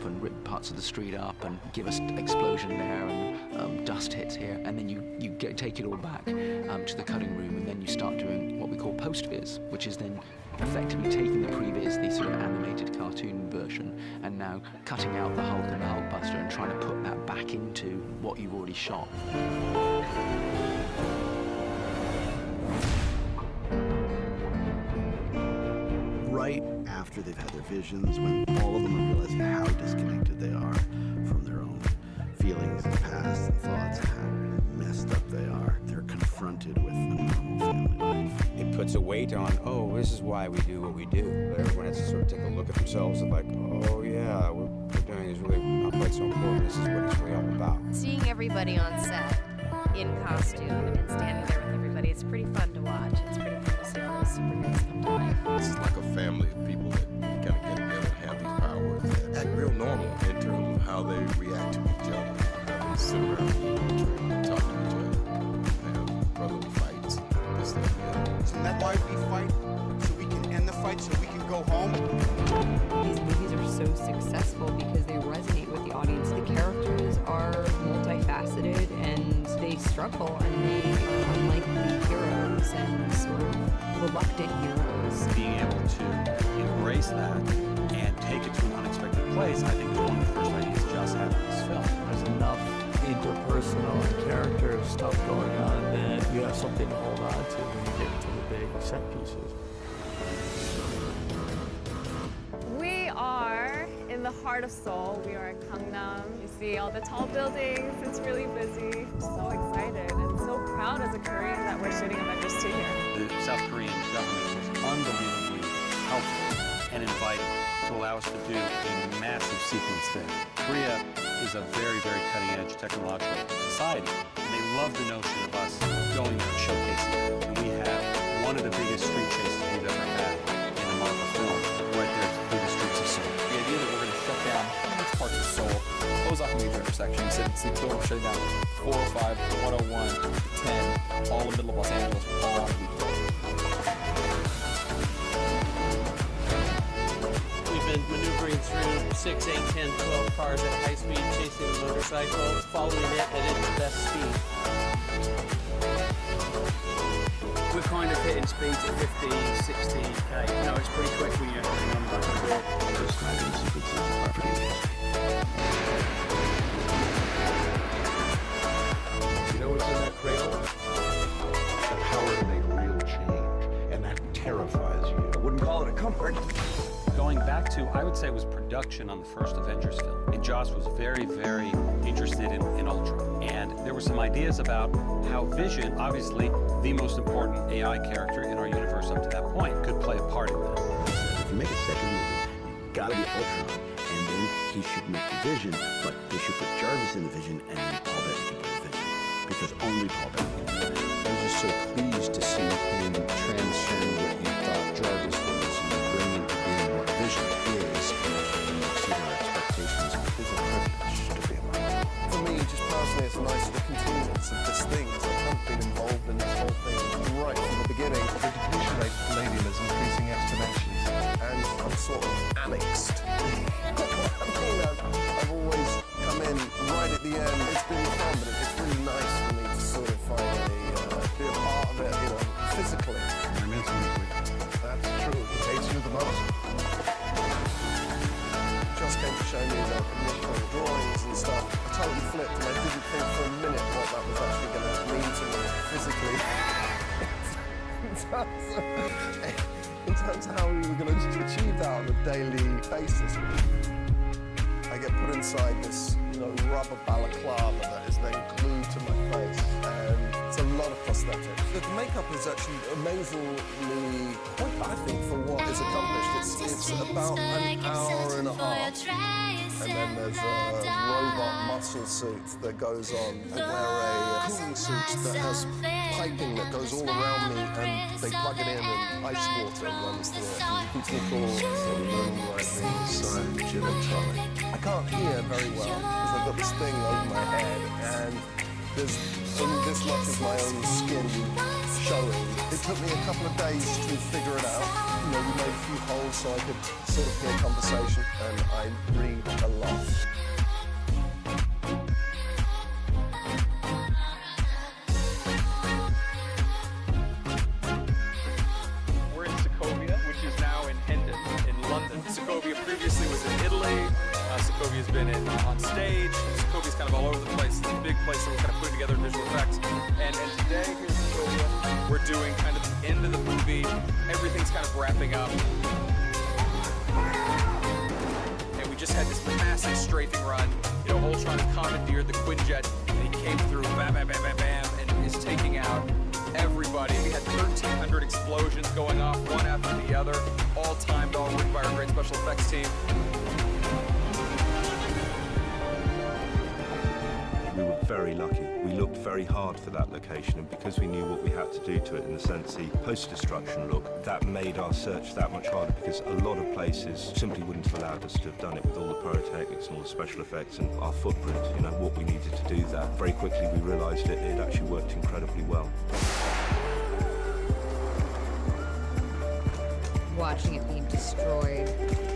up and rip parts of the street up and give us explosion there and dust hits here, and then you take it all back to the cutting room, and then you start doing what we call post-viz, which is then effectively taking the pre-viz, the sort of animated cartoon version, and now cutting out the Hulk and the Hulkbuster and trying to put that back into what you've already shot. Right after they've had their visions, when all of them are realizing how disconnected they are from their own feelings and past and thoughts and how messed up they are, they're confronted with the normal family life. It puts a weight on, oh, this is why we do what we do. But everyone has to sort of take a look at themselves and like, oh yeah, what we're doing is really not quite so important. This is what it's really all about. Seeing everybody on set in costume and standing there with everybody, it's pretty fun to watch. It's pretty fun to see all those superheroes come to life. This is like a family of people that kind of get together and have these powers that act real normal in terms of how they react to each other. How they sit around and talk to each other, have brotherly fights, this, that, and the other. Isn't that why we fight? So we can end the fight, so we can go home? These movies are so successful because they resonate with the audience. The characters are multifaceted and they struggle and they are unlikely heroes and sort of reluctant heroes. Being able to embrace that and take it to an unexpected place, I think is one of the first ideas Joss had in this film. There's enough interpersonal and character stuff going on that you have something to hold on to when you get into the big set pieces. We are in the heart of Seoul. We are in Gangnam. You see all the tall buildings. It's really busy. I'm so excited and so proud as a Korean that we're shooting Avengers 2 here. The South Korean government was unbelievably helpful and inviting to allow us to do a massive sequence there. Korea is a very, very cutting-edge technological society, and they love the notion of us going there and showcasing it. And we have one of the biggest street chases we've ever had in a Marvel film, right there through the streets of Seoul. The idea that we're going to shut down huge parts of Seoul, close off major intersections, and see people shutting down 405, 101, 10, all in the middle of Los Angeles, all on weekdays. We've been maneuvering through 6, 8, 10, 12 cars at high speed, chasing a motorcycle, following it at its best speed. We're kind of hitting speeds at 50, 60k. You know, it's pretty quick when you're hitting on the back of the wheel. Describing sequences are pretty amazing. You know what's in that cradle? The power to make real change, and that terrifies you. I wouldn't call it a comfort. Going back to, I would say it was production on the first Avengers film. And Joss was very, very interested in Ultron. And there were some ideas about how Vision, obviously the most important AI character in our universe up to that point, could play a part in that. If you make a second movie, you've got to be Ultron, and then he should make the Vision, but they should put Jarvis in the Vision, and then Paul Bettany can play the Vision, because only Paul Bettany can do it. I was just so pleased to see him transcend what you thought Jarvis was and bring into being what Vision is and exceed our expectations. It's a privilege to be a Marvel. For me, just personally, it's nice the continuance of this thing, because I haven't been involved in this whole thing right from the beginning. The depletion rate of palladium is increasing exponentially, And I'm sort of annexed. I mean, I've always come in right at the end. It's been fun, but it's really nice for me to sort of finally be a part of it, you know, physically. That's true. It hates you the most. Just came to show me the initial drawings and stuff. I totally flipped, and I didn't think for a minute what that was actually going to mean to me physically. in terms of how we were going to achieve that on a daily basis. I get put inside this, you know, rubber balaclava that is then glued to my face, and it's a lot of prosthetics. The makeup is actually amazingly quick, I think, for what is accomplished. It's about an hour and a half, and then there's a robot muscle suit that goes on. I wear a cooling suit that has piping that goes all around me, and they plug it in, and ice water runs through it. It's cool. So moonlighting, sun, gin and tonic. I can't hear very well because I've got this thing over my head, and there's in this much of my own skin showing. It took me a couple of days to figure it out. You know, we made a few holes so I could sort of hear conversation, and I read a lot. We're in Sokovia, which is now in Hendon, in London. Sokovia previously was in Italy. Sokovia's been on stage. Sokovia's kind of all over the place. It's a big place, so we're kind of putting together visual effects. And today, here's Sokovia. We're doing kind of the end of the movie. Everything's kind of wrapping up. And we just had this massive strafing run. You know, Ultron had commandeered the Quinjet, and he came through, bam, bam, bam, bam, bam, and is taking out everybody. We had 1,300 explosions going off, one after the other, all timed, all written by our great special effects team. We were very lucky. We looked very hard for that location, and because we knew what we had to do to it in the Sensi post-destruction look, that made our search that much harder, because a lot of places simply wouldn't have allowed us to have done it with all the pyrotechnics and all the special effects and our footprint, you know, what we needed to do that. Very quickly we realized it actually worked incredibly well. Watching it being destroyed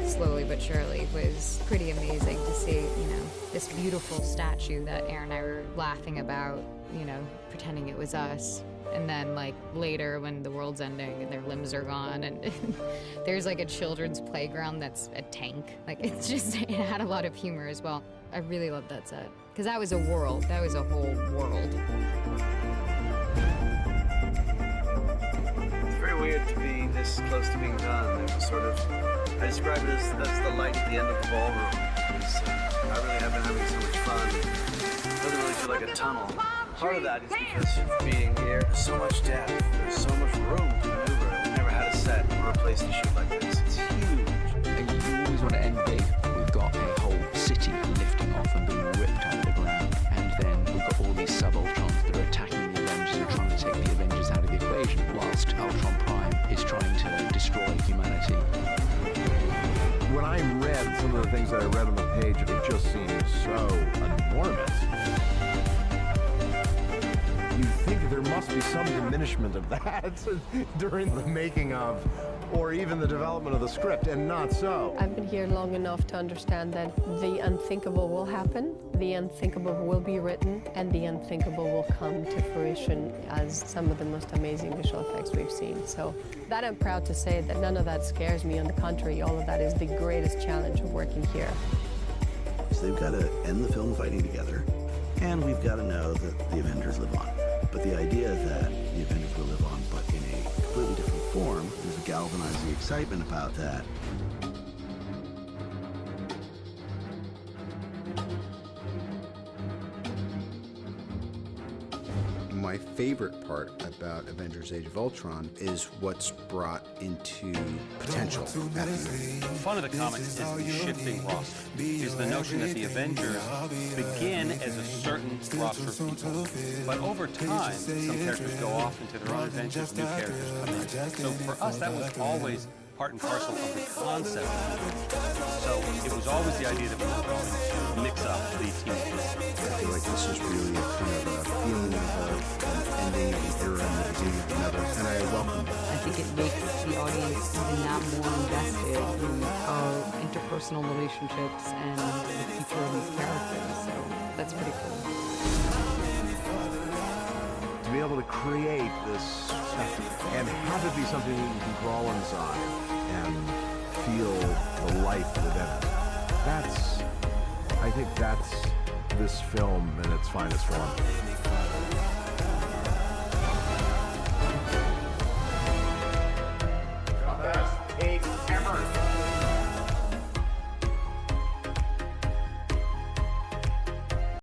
slowly but surely was pretty amazing to see, you know, this beautiful statue that Aaron and I were laughing about, you know, pretending it was us. And then, like, later when the world's ending and their limbs are gone and there's, like, a children's playground that's a tank. Like, it's just, it had a lot of humor as well. I really loved that set. Because that was a world. That was a whole world. It's very weird to be this close to being done. It was sort of, I describe it as that's the light at the end of the ballroom. I really have been having so much fun. It doesn't really feel like a tunnel. Part of that is because of being here. There's so much depth. There's so much room to maneuver. We've never had a set or a place to shoot like this. It's huge. You always want to end big. We've got a whole city lifting off and being ripped out of the ground. And then we've got all these sub-Ultrons that are attacking the Avengers and trying to take the Avengers out of the equation, whilst Ultron Prime is trying to destroy humanity. When I read some of the things that I read on the page, it just seemed so enormous. You think there must be some diminishment of that during the making of, or even the development of the script, and not so. I've been here long enough to understand that the unthinkable will happen, the unthinkable will be written, and the unthinkable will come to fruition as some of the most amazing visual effects we've seen. So that I'm proud to say that none of that scares me. On the contrary, all of that is the greatest challenge of working here. So they've got to end the film fighting together, and we've got to know that the Avengers live on. But the idea that the Avengers will live on, but in a completely different form, there's a galvanizing excitement about that. My favorite part about Avengers Age of Ultron is what's brought into potential at the end. The fun of the comics is the shifting roster, is the notion that the Avengers begin as a certain roster of people, but over time, some characters go off into their own adventures, new characters come in. So for us, that was always part and parcel of the concept. So it was always the idea that we were going to mix up the team. I feel like this is really a kind of a feeling of an ending of an era and the beginning of another, and I welcome it. I think it makes the audience even that more invested in our interpersonal relationships and the future of these characters. So that's pretty cool. To be able to create this and have it be something that you can crawl inside and feel the life within it. I think that's this film in its finest form.